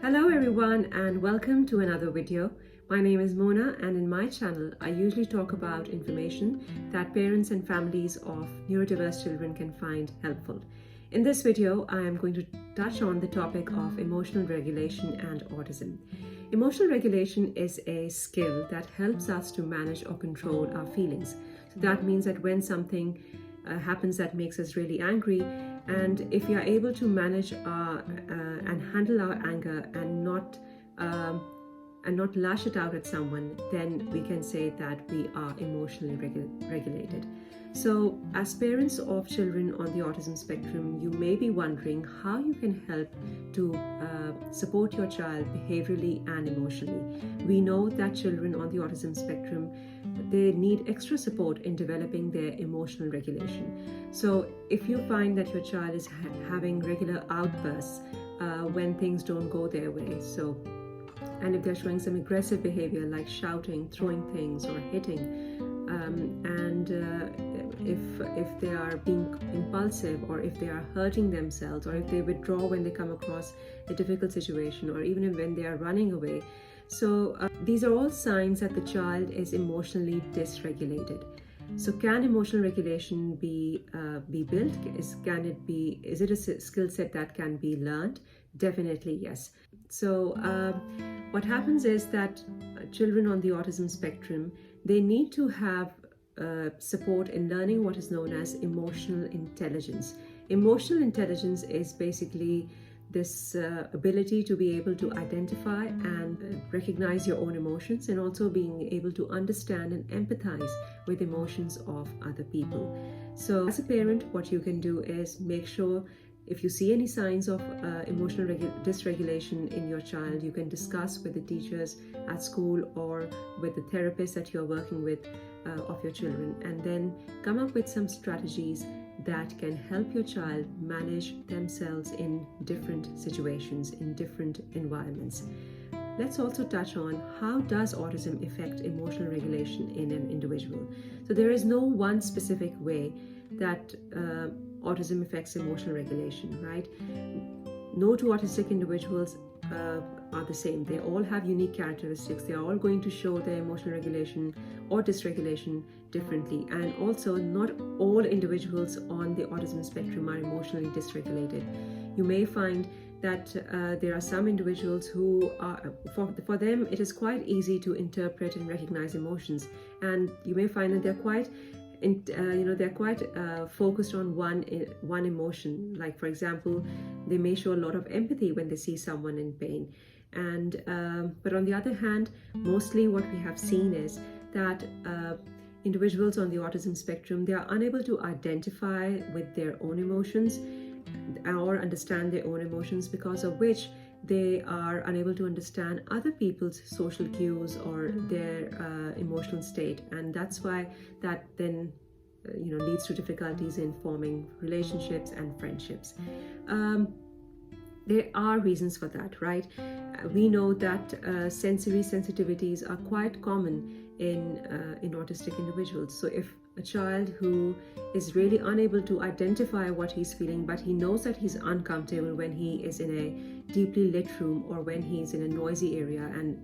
Hello everyone and welcome to another video. My name is Mona and in my channel I usually talk about information that parents and families of neurodiverse children can find helpful. In this video I am going to touch on the topic of emotional regulation and autism. Emotional regulation is a skill that helps us to manage or control our feelings. So that means that when something happens that makes us really angry, and if we are able to manage and handle our anger and not lash it out at someone, then we can say that we are emotionally regulated. So as parents of children on the autism spectrum, you may be wondering how you can help to support your child behaviorally and emotionally. We know that children on the autism spectrum, they need extra support in developing their emotional regulation. So if you find that your child is having regular outbursts when things don't go their way, and if they're showing some aggressive behavior like shouting, throwing things or hitting, and if they are being impulsive, or if they are hurting themselves, or if they withdraw when they come across a difficult situation, or even when they are running away. So these are all signs that the child is emotionally dysregulated. So can emotional regulation be built? Is it a skill set that can be learned? Definitely yes. So what happens is that children on the autism spectrum, they need to have support in learning what is known as emotional intelligence. Emotional intelligence is basically this ability to be able to identify and recognize your own emotions, and also being able to understand and empathize with emotions of other people. So as a parent, what you can do is make sure, if you see any signs of emotional dysregulation in your child, you can discuss with the teachers at school or with the therapist that you're working with of your children, and then come up with some strategies that can help your child manage themselves in different situations, in different environments. Let's also touch on how does autism affect emotional regulation in an individual. So there is no one specific way that autism affects emotional regulation, right? No two autistic individuals are the same. They all have unique characteristics. They are all going to show their emotional regulation or dysregulation differently. And also, not all individuals on the autism spectrum are emotionally dysregulated. You may find that there are some individuals who are, for them, it is quite easy to interpret and recognize emotions. And you may find that they're quite focused on one emotion. Like, for example, they may show a lot of empathy when they see someone in pain. And but on the other hand, mostly what we have seen is that individuals on the autism spectrum, they are unable to identify with their own emotions or understand their own emotions, because of which they are unable to understand other people's social cues or their emotional state, and that's why that then leads to difficulties in forming relationships and friendships. There are reasons for that, right? We know that sensory sensitivities are quite common in autistic individuals. So if a child who is really unable to identify what he's feeling, but he knows that he's uncomfortable when he is in a deeply lit room or when he's in a noisy area, and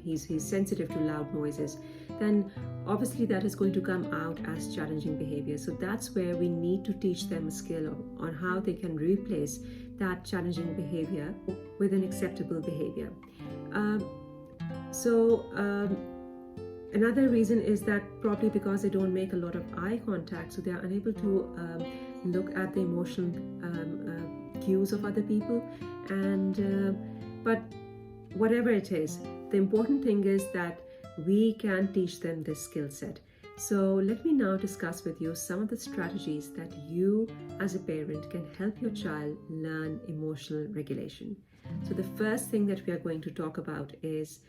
he's sensitive to loud noises, then obviously that is going to come out as challenging behavior. So that's where we need to teach them a skill on how they can replace that challenging behavior with an acceptable behavior. Another reason is that probably because they don't make a lot of eye contact, so they are unable to look at the emotional cues of other people. And but whatever it is, the important thing is that we can teach them this skill set. So let me now discuss with you some of the strategies that you as a parent can help your child learn emotional regulation. So the first thing that we are going to talk about is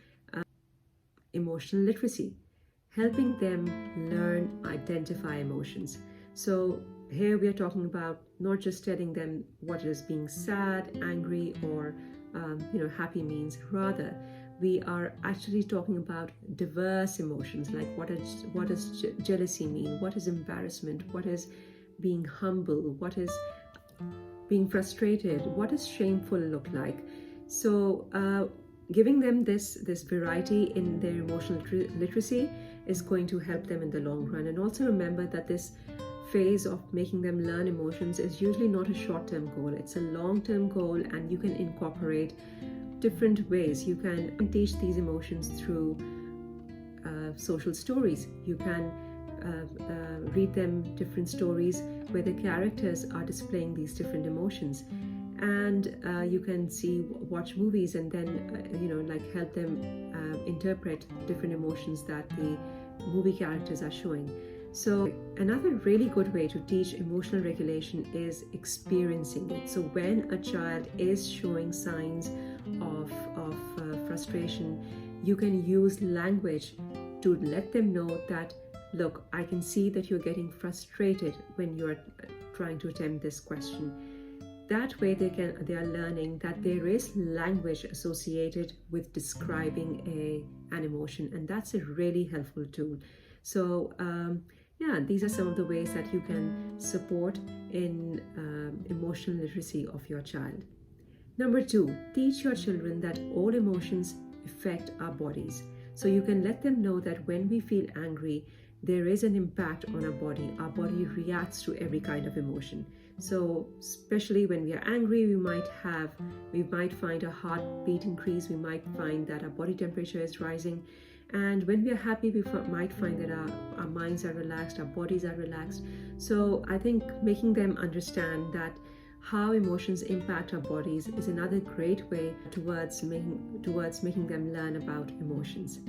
emotional literacy, helping them learn, identify emotions. So here we are talking about not just telling them what is being sad, angry, or happy means. Rather, we are actually talking about diverse emotions, like what does jealousy mean, what is embarrassment, what is being humble, what is being frustrated, what does shameful look like. So giving them this variety in their emotional literacy is going to help them in the long run. And also remember that this phase of making them learn emotions is usually not a short-term goal. It's a long-term goal, and you can incorporate different ways. You can teach these emotions through social stories. You can read them different stories where the characters are displaying these different emotions, and you can watch movies and then help them interpret different emotions that the movie characters are showing. So another really good way to teach emotional regulation is experiencing it. So when a child is showing signs of frustration, you can use language to let them know that, look, I can see that you're getting frustrated when you're trying to attempt this question. That way they are learning that there is language associated with describing an emotion, and that's a really helpful tool. So these are some of the ways that you can support in emotional literacy of your child. Number 2, teach your children that all emotions affect our bodies. So you can let them know that when we feel angry, there is an impact on our body. Our body reacts to every kind of emotion. So especially when we are angry, we might find our heartbeat increase. We might find that our body temperature is rising. And when we are happy, we might find that our minds are relaxed, our bodies are relaxed. So I think making them understand that how emotions impact our bodies is another great way towards making them learn about emotions.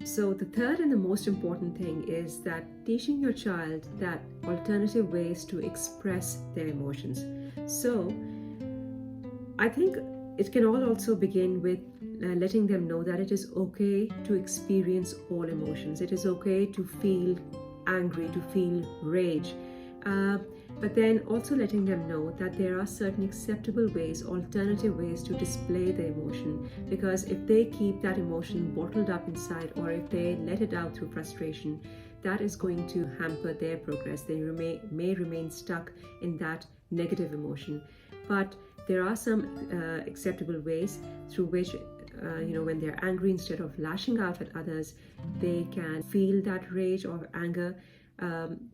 So the third and the most important thing is that teaching your child that alternative ways to express their emotions. So I think it can also begin with letting them know that it is okay to experience all emotions. It is okay to feel angry, to feel rage. But then also letting them know that there are certain acceptable ways, alternative ways to display the emotion. Because if they keep that emotion bottled up inside, or if they let it out through frustration, that is going to hamper their progress. They may remain stuck in that negative emotion. But there are some acceptable ways through which, when they're angry, instead of lashing out at others, they can feel that rage or anger.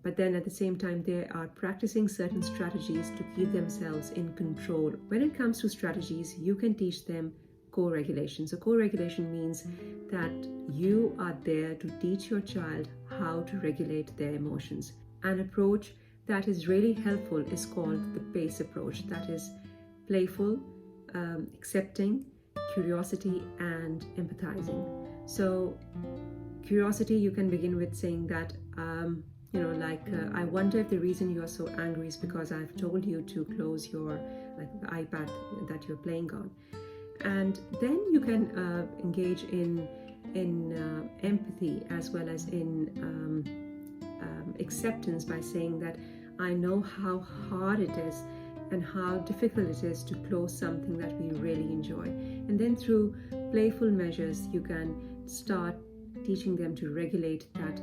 But then at the same time, they are practicing certain strategies to keep themselves in control. When it comes to strategies, you can teach them co-regulation. So co-regulation means that you are there to teach your child how to regulate their emotions. An approach that is really helpful is called the PACE approach. That is playful, accepting, curiosity, and empathizing. So curiosity, you can begin with saying that, I wonder if the reason you are so angry is because I've told you to close your the iPad that you're playing on. And then you can engage in empathy as well as in acceptance by saying that I know how hard it is and how difficult it is to close something that we really enjoy. And then through playful measures, you can start teaching them to regulate that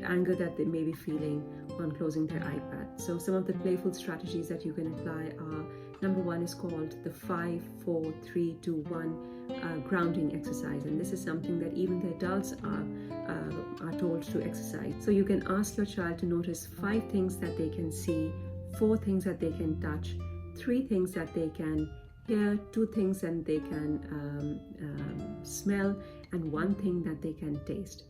anger that they may be feeling on closing their iPad. So some of the playful strategies that you can apply are, number 1 is called the 5, 4, 3, 2, 1 grounding exercise, and this is something that even the adults are told to exercise. So you can ask your child to notice 5 things that they can see, 4 things that they can touch, 3 things that they can hear, 2 things that they can smell, and 1 thing that they can taste.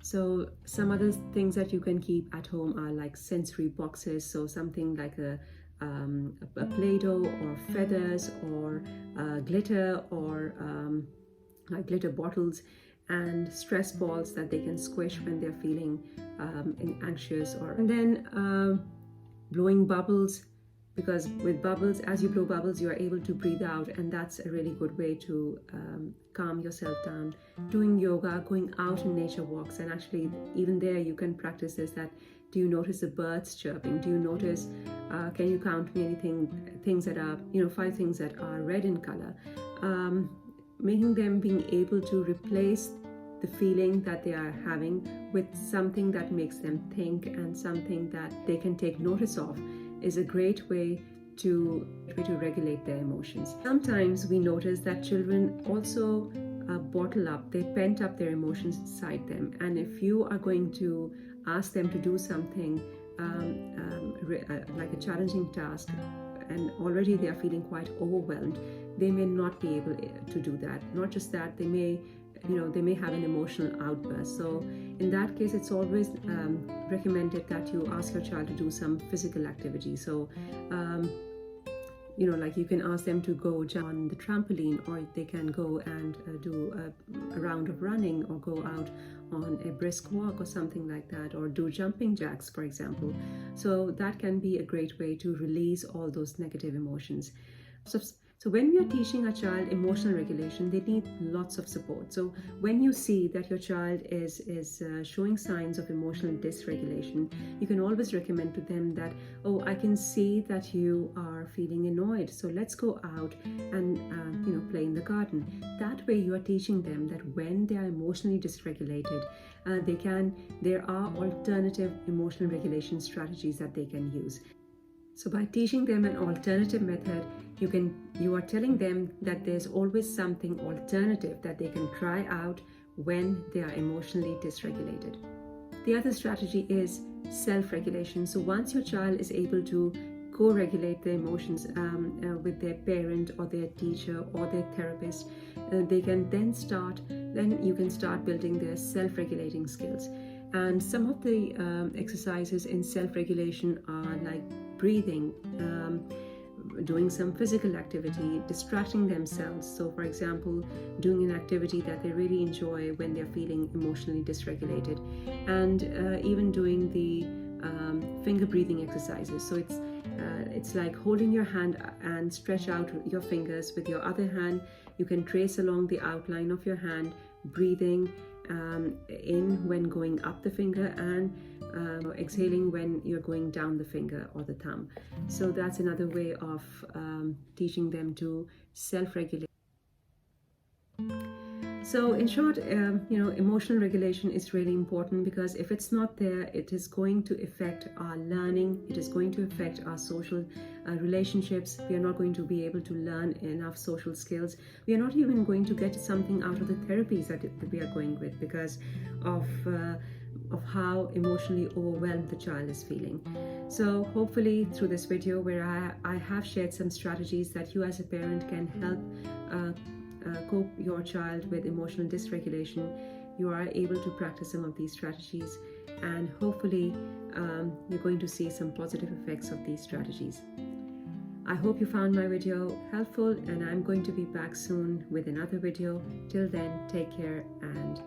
So some other things that you can keep at home are like sensory boxes, so something like a Play-Doh or feathers or glitter or like glitter bottles, and stress balls that they can squish when they're feeling anxious, and then blowing bubbles, because with bubbles, as you blow bubbles, you are able to breathe out, and that's a really good way to calm yourself down. Doing yoga, going out in nature walks, and actually even there you can practice this, that do you notice the birds chirping? Do you notice, can you count me things that are, 5 things that are red in color? Making them being able to replace the feeling that they are having with something that makes them think and something that they can take notice of is a great way to regulate their emotions. Sometimes we notice that children also bottle up, they pent up their emotions inside them, and if you are going to ask them to do something like a challenging task, and already they are feeling quite overwhelmed, they may not be able to do that. Not just that, they may have an emotional outburst. So in that case, it's always recommended that you ask your child to do some physical activity. So like you can ask them to go jump on the trampoline, or they can go and do a round of running, or go out on a brisk walk or something like that, or do jumping jacks, for example. So that can be a great way to release all those negative emotions. So when we are teaching a child emotional regulation, they need lots of support. So when you see that your child is showing signs of emotional dysregulation, you can always recommend to them that, oh, I can see that you are feeling annoyed, so let's go out and play in the garden. That way you are teaching them that when they are emotionally dysregulated, there are alternative emotional regulation strategies that they can use. So by teaching them an alternative method, you are telling them that there's always something alternative that they can try out when they are emotionally dysregulated. The other strategy is self-regulation. So once your child is able to co-regulate their emotions with their parent or their teacher or their therapist, you can start building their self-regulating skills. And some of the exercises in self-regulation are like breathing, doing some physical activity, distracting themselves. So for example, doing an activity that they really enjoy when they're feeling emotionally dysregulated, and even doing the finger breathing exercises. So it's like holding your hand and stretch out your fingers. With your other hand, you can trace along the outline of your hand, breathing in when going up the finger, and exhaling when you're going down the finger or the thumb. So that's another way of teaching them to self-regulate. So in short, emotional regulation is really important, because if it's not there, it is going to affect our learning, it is going to affect our social relationships. We are not going to be able to learn enough social skills. We are not even going to get something out of the therapies that we are going with, because of how emotionally overwhelmed the child is feeling. So hopefully through this video, where I have shared some strategies that you as a parent can help cope your child with emotional dysregulation, you are able to practice some of these strategies, and hopefully you're going to see some positive effects of these strategies. I hope you found my video helpful, and I'm going to be back soon with another video. Till then, take care and